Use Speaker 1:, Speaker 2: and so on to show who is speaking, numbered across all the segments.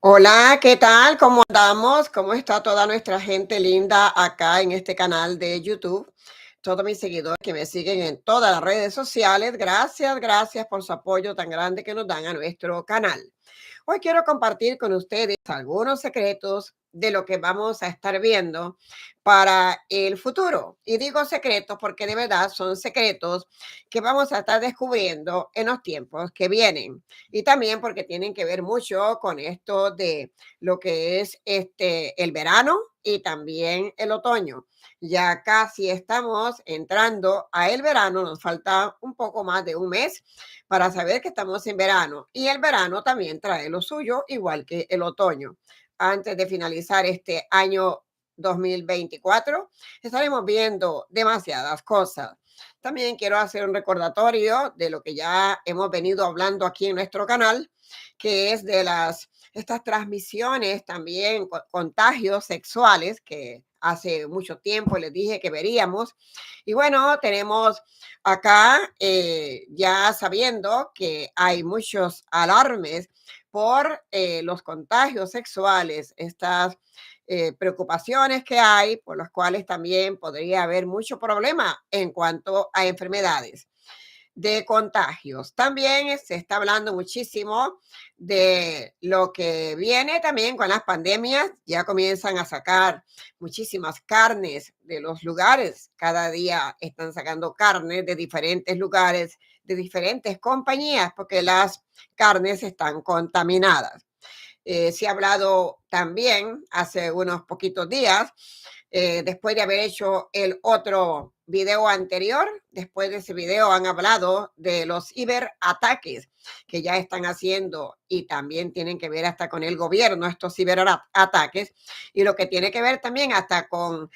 Speaker 1: Hola, ¿qué tal? ¿Cómo andamos? ¿Cómo está toda nuestra gente linda acá en este canal de YouTube? Todos mis seguidores que me siguen en todas las redes sociales, gracias por su apoyo tan grande que nos dan a nuestro canal. Hoy quiero compartir con ustedes algunos secretos de lo que vamos a estar viendo para el futuro. Y digo secretos porque de verdad son secretos que vamos a estar descubriendo en los tiempos que vienen. Y también porque tienen que ver mucho con esto de lo que es el verano y también el otoño. Ya casi estamos entrando a el verano, nos falta un poco más de un mes para saber que estamos en verano. Y el verano también trae lo suyo, igual que el otoño. Antes de finalizar este año 2024, estaremos viendo demasiadas cosas. También quiero hacer un recordatorio de lo que ya hemos venido hablando aquí en nuestro canal, que es de estas transmisiones también, contagios sexuales que hace mucho tiempo les dije que veríamos. Y bueno, tenemos acá ya sabiendo que hay muchos alarmes por los contagios sexuales, estas preocupaciones que hay, por las cuales también podría haber mucho problema en cuanto a enfermedades de contagios. También se está hablando muchísimo de lo que viene también con las pandemias. Ya comienzan a sacar muchísimas carnes de los lugares. Cada día están sacando carnes de diferentes lugares, de diferentes compañías, porque las carnes están contaminadas. Se ha hablado también hace unos poquitos días, después de haber hecho el otro video anterior, después de ese video han hablado de los ciberataques que ya están haciendo y también tienen que ver hasta con el gobierno, estos ciberataques, y lo que tiene que ver también hasta con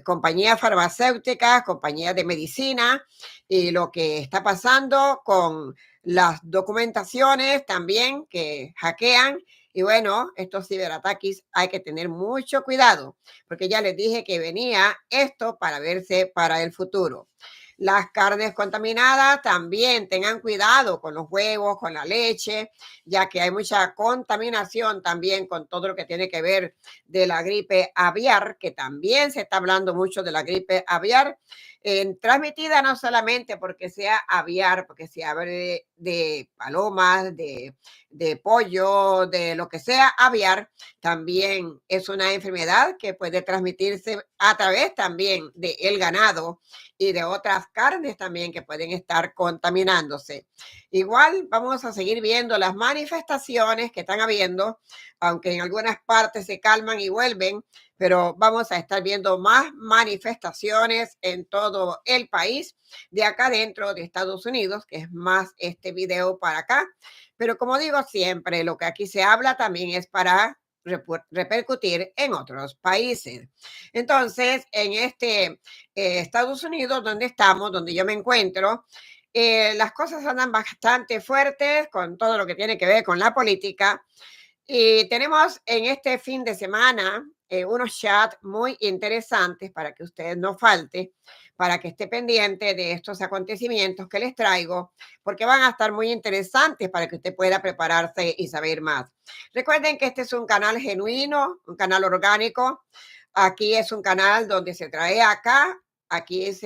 Speaker 1: compañías farmacéuticas, compañías de medicina y lo que está pasando con las documentaciones también que hackean. Y bueno, estos ciberataques hay que tener mucho cuidado, porque ya les dije que venía esto para verse para el futuro. Las carnes contaminadas también tengan cuidado con los huevos, con la leche, ya que hay mucha contaminación también con todo lo que tiene que ver de la gripe aviar, que también se está hablando mucho de la gripe aviar, transmitida no solamente porque sea aviar, porque se abre de palomas, de pollo, de lo que sea aviar, también es una enfermedad que puede transmitirse a través también del ganado y de otras carnes también que pueden estar contaminándose. Igual vamos a seguir viendo las manifestaciones que están habiendo, aunque en algunas partes se calman y vuelven, pero vamos a estar viendo más manifestaciones en todo el país, de acá dentro de Estados Unidos, que es más este video para acá. Pero como digo siempre, lo que aquí se habla también es para repercutir en otros países. Entonces, en Estados Unidos, donde estamos, donde yo me encuentro, las cosas andan bastante fuertes con todo lo que tiene que ver con la política. Y tenemos en este fin de semana unos chats muy interesantes para que usted no falte, para que esté pendiente de estos acontecimientos que les traigo, porque van a estar muy interesantes para que usted pueda prepararse y saber más. Recuerden que este es un canal genuino, un canal orgánico. Aquí es un canal donde se trae acá. Aquí es,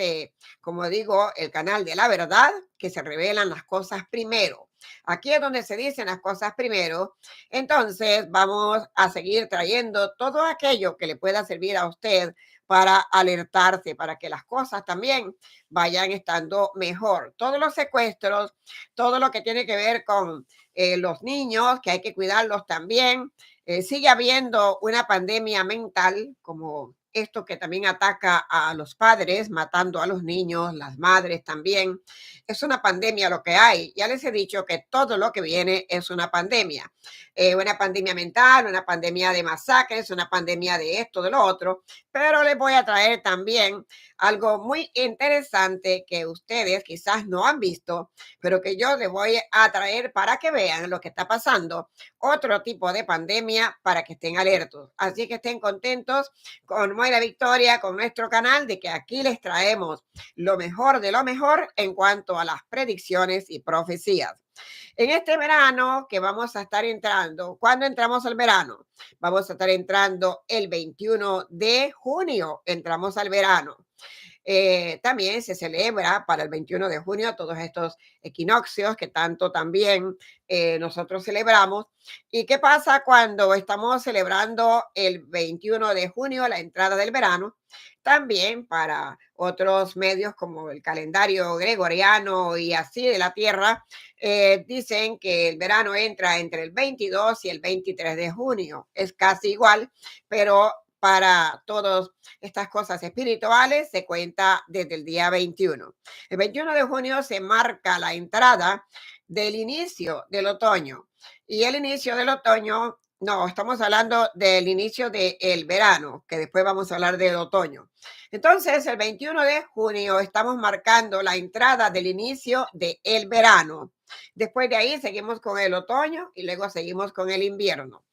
Speaker 1: como digo, el canal de la verdad, que se revelan las cosas primero. Aquí es donde se dicen las cosas primero. Entonces, vamos a seguir trayendo todo aquello que le pueda servir a usted para alertarse, para que las cosas también vayan estando mejor. Todos los secuestros, todo lo que tiene que ver con los niños, que hay que cuidarlos también. Sigue habiendo una pandemia mental, como esto que también ataca a los padres, matando a los niños, las madres también. Es una pandemia lo que hay. Ya les he dicho que todo lo que viene es una pandemia mental, una pandemia de masacres, una pandemia de esto, de lo otro, pero les voy a traer también algo muy interesante que ustedes quizás no han visto, pero que yo les voy a traer para que vean lo que está pasando, otro tipo de pandemia para que estén alertos. Así que estén contentos con Moira Victoria, con nuestro canal, de que aquí les traemos lo mejor de lo mejor en cuanto a las predicciones y profecías. En este verano que vamos a estar entrando, ¿cuándo entramos al verano? Vamos a estar entrando el 21 de junio, entramos al verano. También se celebra para el 21 de junio todos estos equinoccios que tanto también nosotros celebramos. ¿Y qué pasa cuando estamos celebrando el 21 de junio, la entrada del verano? También para otros medios como el calendario gregoriano y así de la Tierra, dicen que el verano entra entre el 22 y el 23 de junio. Es casi igual, pero para todas estas cosas espirituales se cuenta desde el día 21. El 21 de junio se marca la entrada del inicio del otoño. Y el inicio del otoño, no, estamos hablando del inicio del verano, que después vamos a hablar del otoño. Entonces, el 21 de junio estamos marcando la entrada del inicio del verano. Después de ahí seguimos con el otoño y luego seguimos con el invierno.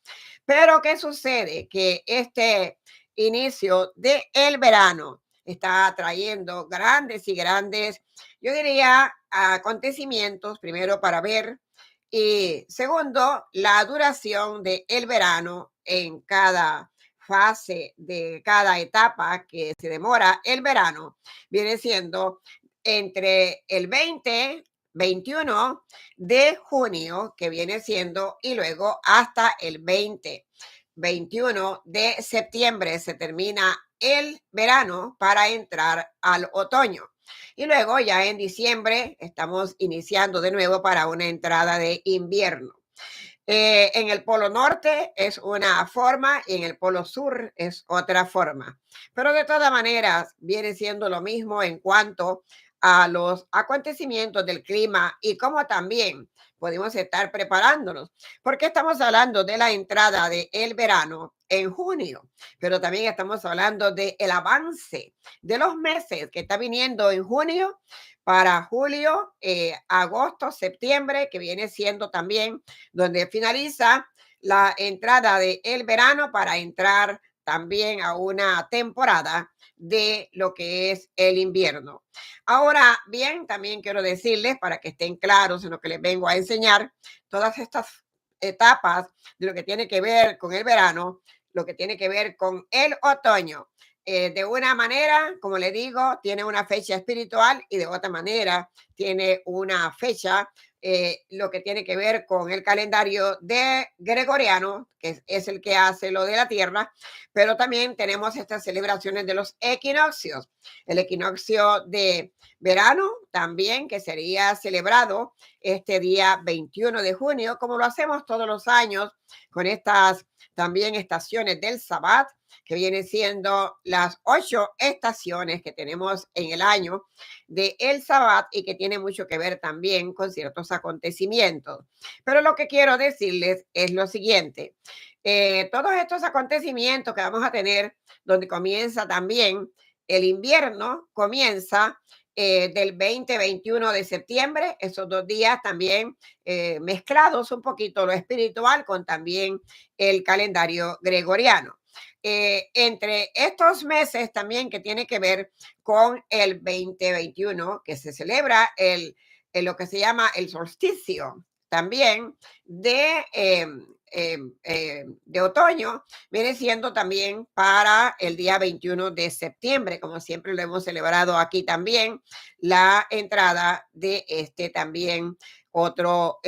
Speaker 1: Pero ¿qué sucede? Que este inicio del verano está trayendo grandes y grandes, yo diría, acontecimientos, primero para ver, y segundo, la duración del verano en cada fase de cada etapa que se demora el verano, viene siendo entre el 21 de junio, que viene siendo, y luego hasta el 21 de septiembre se termina el verano para entrar al otoño. Y luego ya en diciembre estamos iniciando de nuevo para una entrada de invierno. En el polo norte es una forma y en el polo sur es otra forma. Pero de todas maneras viene siendo lo mismo en cuanto a los acontecimientos del clima y cómo también podemos estar preparándonos. Porque estamos hablando de la entrada del verano en junio, pero también estamos hablando del avance de los meses que está viniendo en junio para julio, agosto, septiembre, que viene siendo también donde finaliza la entrada del verano para entrar también a una temporada de lo que es el invierno. Ahora bien, también quiero decirles para que estén claros en lo que les vengo a enseñar, todas estas etapas de lo que tiene que ver con el verano, lo que tiene que ver con el otoño. De una manera, como le digo, tiene una fecha espiritual y de otra manera tiene una fecha lo que tiene que ver con el calendario de Gregoriano, que es el que hace lo de la Tierra, pero también tenemos estas celebraciones de los equinoccios. El equinoccio de verano también, que sería celebrado este día 21 de junio, como lo hacemos todos los años con estas también estaciones del Sabbat, que vienen siendo las 8 estaciones que tenemos en el año de el Sabbat y que tiene mucho que ver también con ciertos acontecimientos. Pero lo que quiero decirles es lo siguiente. Todos estos acontecimientos que vamos a tener, donde comienza también el invierno, comienza del 20-21 de septiembre, esos 2 días también mezclados un poquito lo espiritual con también el calendario gregoriano. Entre estos meses también que tiene que ver con el 2021, que se celebra lo que se llama el solsticio también de otoño, viene siendo también para el día 21 de septiembre, como siempre lo hemos celebrado aquí también, la entrada de este también otro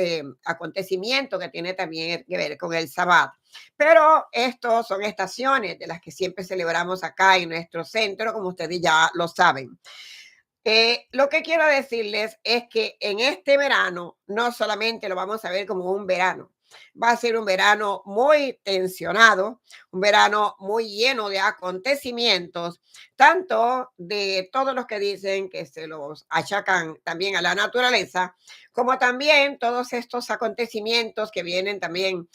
Speaker 1: acontecimiento que tiene también que ver con el Sabbat. Pero estos son estaciones de las que siempre celebramos acá en nuestro centro, como ustedes ya lo saben. Lo que quiero decirles es que en este verano no solamente lo vamos a ver como un verano, va a ser un verano muy tensionado, un verano muy lleno de acontecimientos, tanto de todos los que dicen que se los achacan también a la naturaleza, como también todos estos acontecimientos que vienen también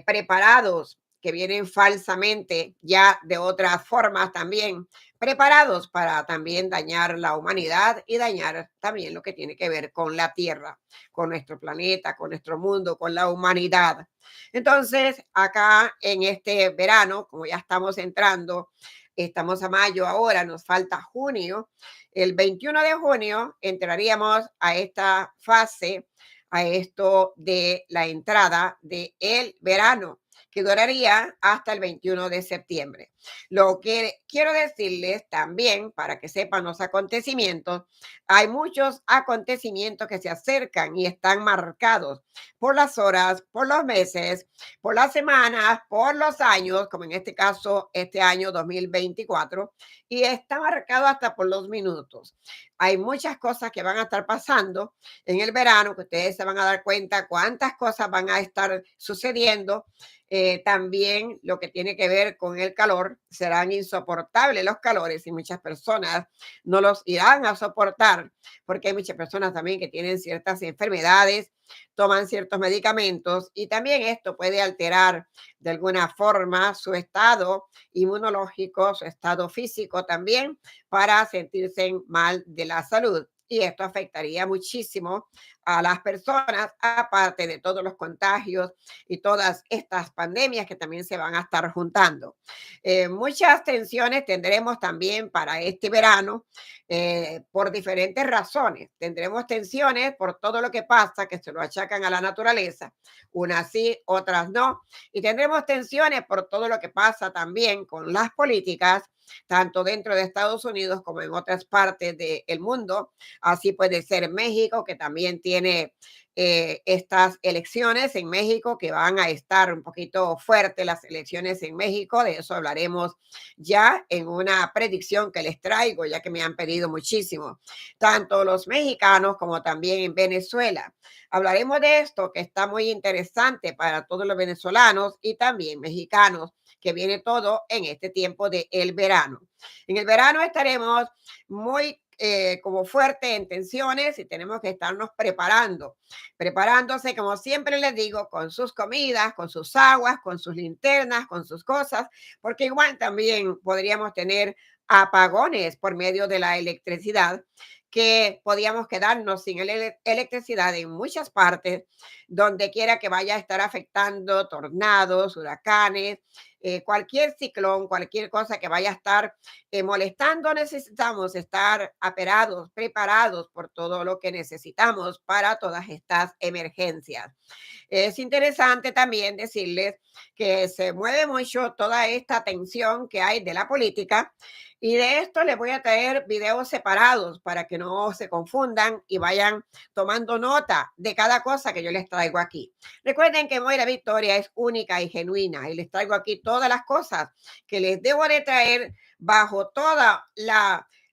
Speaker 1: preparados, que vienen falsamente ya de otras formas también preparados para también dañar la humanidad y dañar también lo que tiene que ver con la Tierra, con nuestro planeta, con nuestro mundo, con la humanidad. Entonces, acá en este verano, como ya estamos entrando, estamos a mayo ahora, nos falta junio, el 21 de junio entraríamos a esta fase a esto de la entrada del verano, que duraría hasta el 21 de septiembre. Lo que quiero decirles también, para que sepan los acontecimientos, hay muchos acontecimientos que se acercan y están marcados por las horas, por los meses, por las semanas, por los años, como en este caso, este año 2024, y está marcado hasta por los minutos. Hay muchas cosas que van a estar pasando en el verano, que ustedes se van a dar cuenta cuántas cosas van a estar sucediendo. También lo que tiene que ver con el calor, serán insoportables los calores y muchas personas no los irán a soportar porque hay muchas personas también que tienen ciertas enfermedades, toman ciertos medicamentos y también esto puede alterar de alguna forma su estado inmunológico, su estado físico también para sentirse mal de la salud. Y esto afectaría muchísimo a las personas, aparte de todos los contagios y todas estas pandemias que también se van a estar juntando. Muchas tensiones tendremos también para este verano por diferentes razones. Tendremos tensiones por todo lo que pasa, que se lo achacan a la naturaleza, unas sí, otras no. Y tendremos tensiones por todo lo que pasa también con las políticas, tanto dentro de Estados Unidos como en otras partes del mundo. Así puede ser México, que también tiene estas elecciones en México, que van a estar un poquito fuertes las elecciones en México. De eso hablaremos ya en una predicción que les traigo, ya que me han pedido muchísimo, tanto los mexicanos como también en Venezuela. Hablaremos de esto que está muy interesante para todos los venezolanos y también mexicanos, que viene todo en este tiempo de el verano. En el verano estaremos muy como fuerte en tensiones y tenemos que estarnos preparándose, como siempre les digo, con sus comidas, con sus aguas, con sus linternas, con sus cosas, porque igual también podríamos tener apagones por medio de la electricidad, que podíamos quedarnos sin electricidad en muchas partes, donde quiera que vaya a estar afectando tornados, huracanes, cualquier ciclón, cualquier cosa que vaya a estar molestando. Necesitamos estar aperados, preparados por todo lo que necesitamos para todas estas emergencias. Es interesante también decirles que se mueve mucho toda esta tensión que hay de la política, y de esto les voy a traer videos separados para que no se confundan y vayan tomando nota de cada cosa que yo les traigo aquí. Recuerden que Moira Victoria es única y genuina y les traigo aquí todas las cosas que les debo de traer bajo toda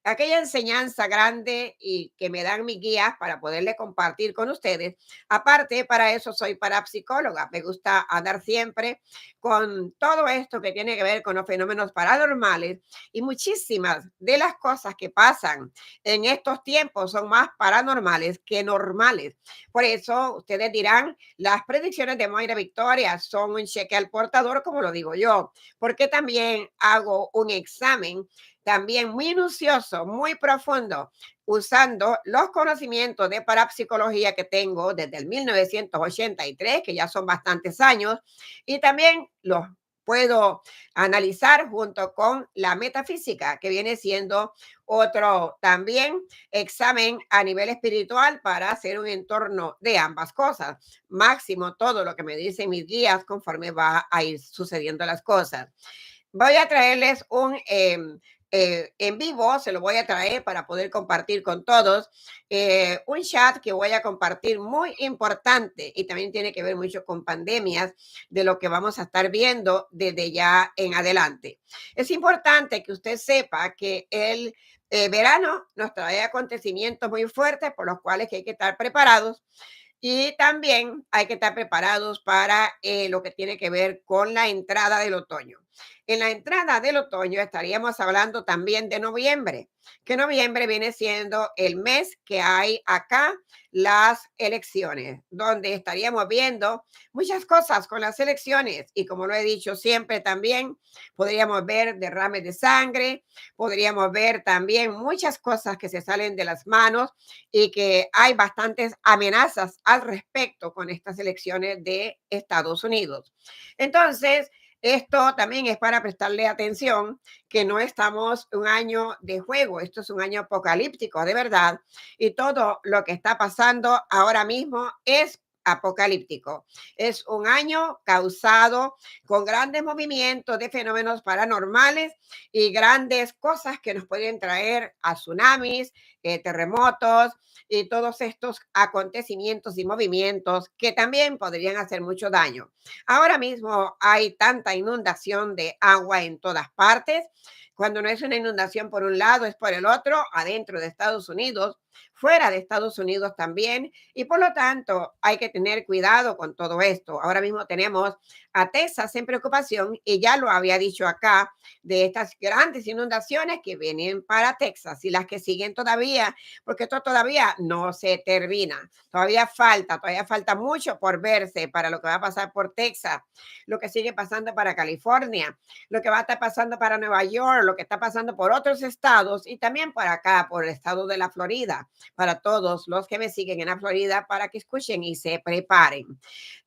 Speaker 1: aquella enseñanza grande y que me dan mis guías para poderle compartir con ustedes. Aparte, para eso soy parapsicóloga. Me gusta andar siempre con todo esto que tiene que ver con los fenómenos paranormales, y muchísimas de las cosas que pasan en estos tiempos son más paranormales que normales. Por eso ustedes dirán, las predicciones de Moira Victoria son un cheque al portador, como lo digo yo, porque también hago un examen también muy minucioso, muy profundo, usando los conocimientos de parapsicología que tengo desde el 1983, que ya son bastantes años, y también los puedo analizar junto con la metafísica, que viene siendo otro también examen a nivel espiritual para hacer un entorno de ambas cosas. Máximo todo lo que me dicen mis guías conforme va a ir sucediendo las cosas. Voy a traerles un en vivo, se lo voy a traer para poder compartir con todos, un chat que voy a compartir muy importante y también tiene que ver mucho con pandemias, de lo que vamos a estar viendo desde ya en adelante. Es importante que usted sepa que el verano nos trae acontecimientos muy fuertes por los cuales hay que estar preparados, y también hay que estar preparados para lo que tiene que ver con la entrada del otoño. En la entrada del otoño estaríamos hablando también de noviembre, que noviembre viene siendo el mes que hay acá las elecciones, donde estaríamos viendo muchas cosas con las elecciones. Y como lo he dicho siempre también, podríamos ver derrames de sangre, podríamos ver también muchas cosas que se salen de las manos y que hay bastantes amenazas al respecto con estas elecciones de Estados Unidos. Entonces, Esto también es para prestarle atención que no estamos un año de juego, esto es un año apocalíptico de verdad y todo lo que está pasando ahora mismo es apocalíptico. Es un año causado con grandes movimientos de fenómenos paranormales y grandes cosas que nos pueden traer a tsunamis, terremotos y todos estos acontecimientos y movimientos que también podrían hacer mucho daño. Ahora mismo hay tanta inundación de agua en todas partes. Cuando no es una inundación por un lado, es por el otro, adentro de Estados Unidos, fuera de Estados Unidos también. Y por lo tanto, hay que tener cuidado con todo esto. Ahora mismo tenemos a Texas en preocupación y ya lo había dicho acá de estas grandes inundaciones que vienen para Texas y las que siguen todavía, porque esto todavía no se termina. Todavía falta mucho por verse para lo que va a pasar por Texas, lo que sigue pasando para California, lo que va a estar pasando para Nueva York, lo que está pasando por otros estados y también por acá, por el estado de la Florida, para todos los que me siguen en la Florida, para que escuchen y se preparen.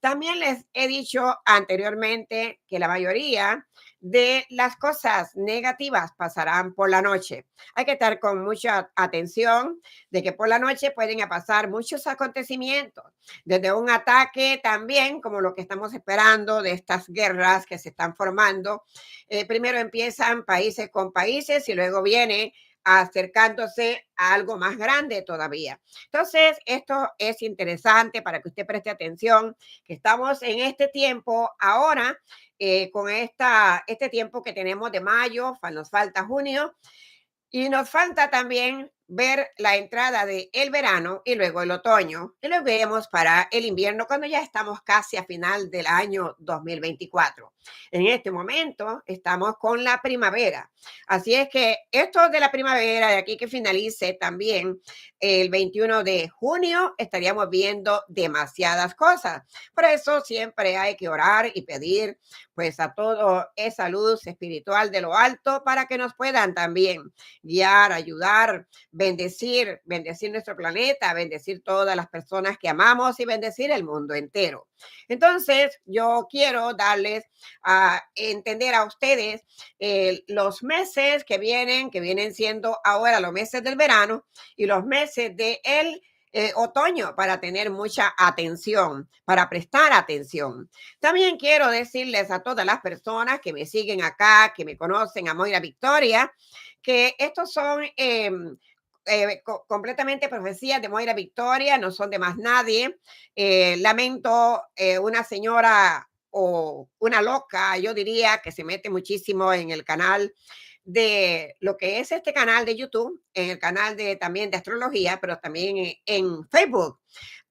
Speaker 1: También les he dicho anteriormente que la mayoría de las cosas negativas pasarán por la noche. Hay que estar con mucha atención de que por la noche pueden pasar muchos acontecimientos, desde un ataque también, como lo que estamos esperando de estas guerras que se están formando. Primero empiezan países con países y luego viene acercándose a algo más grande todavía. Entonces, esto es interesante para que usted preste atención, que estamos en este tiempo ahora, con este tiempo que tenemos de mayo, nos falta junio, y nos falta también ver la entrada del verano y luego el otoño. Y lo vemos para el invierno cuando ya estamos casi a final del año 2024. En este momento estamos con la primavera. Así es que esto de la primavera, de aquí que finalice también el 21 de junio, estaríamos viendo demasiadas cosas. Por eso siempre hay que orar y pedir pues a todo esa luz espiritual de lo alto para que nos puedan también guiar, ayudar, bendecir nuestro planeta, bendecir todas las personas que amamos y bendecir el mundo entero. Entonces, yo quiero darles a entender a ustedes los meses que vienen siendo ahora los meses del verano y los meses del otoño para tener mucha atención, para prestar atención. También quiero decirles a todas las personas que me siguen acá, que me conocen, a Moira Victoria, que estos son completamente profecías de Moira Victoria, no son de más nadie. Lamento una señora o una loca, yo diría, que se mete muchísimo en el canal de lo que es este canal de YouTube, en el canal de también de astrología, pero también en Facebook,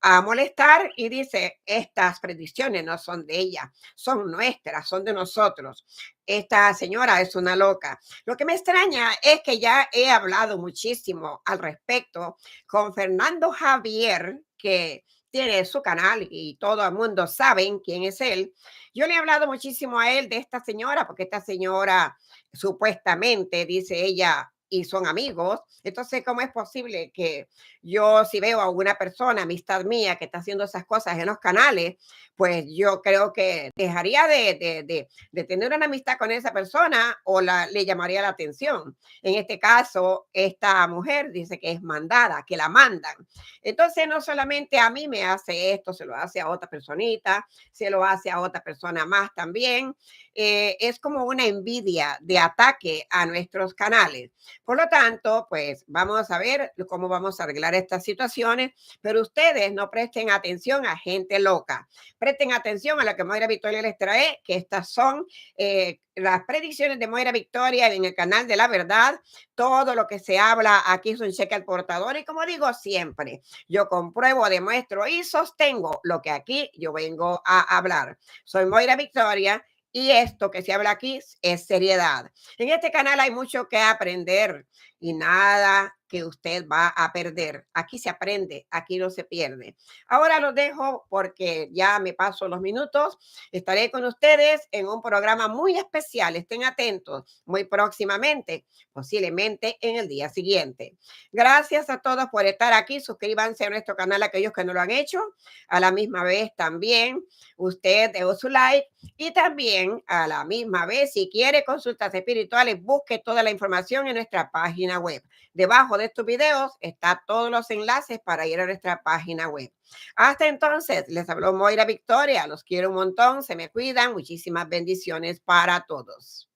Speaker 1: a molestar y dice, estas predicciones no son de ella, son nuestras, son de nosotros. Esta señora es una loca. Lo que me extraña es que ya he hablado muchísimo al respecto con Fernando Javier, que tiene su canal y todo el mundo sabe quién es él. Yo le he hablado muchísimo a él de esta señora, porque esta señora supuestamente, dice ella, y son amigos. Entonces, ¿cómo es posible que yo si veo a una persona, amistad mía, que está haciendo esas cosas en los canales, pues yo creo que dejaría de tener una amistad con esa persona o le llamaría la atención? En este caso, esta mujer dice que es mandada, que la mandan. Entonces, no solamente a mí me hace esto, se lo hace a otra personita, se lo hace a otra persona más también. Es como una envidia de ataque a nuestros canales. Por lo tanto, pues vamos a ver cómo vamos a arreglar estas situaciones, pero ustedes no presten atención a gente loca. Presten atención a lo que Moira Victoria les trae, que estas son las predicciones de Moira Victoria en el canal de la verdad. Todo lo que se habla aquí es un cheque al portador y como digo siempre, yo compruebo, demuestro y sostengo lo que aquí yo vengo a hablar. Soy Moira Victoria. Y esto que se habla aquí es seriedad. En este canal hay mucho que aprender. y nada que usted va a perder. Aquí se aprende, aquí no se pierde. Ahora los dejo porque ya me paso los minutos. Estaré con ustedes en un programa muy especial. Estén atentos muy próximamente, posiblemente en el día siguiente. Gracias a todos por estar aquí. Suscríbanse a nuestro canal, aquellos que no lo han hecho. A la misma vez también, usted dejó su like y también a la misma vez, si quiere consultas espirituales, busque toda la información en nuestra página web. Debajo de estos videos están todos los enlaces para ir a nuestra página web. Hasta entonces, les habló Moira Victoria. Los quiero un montón, se me cuidan. Muchísimas bendiciones para todos.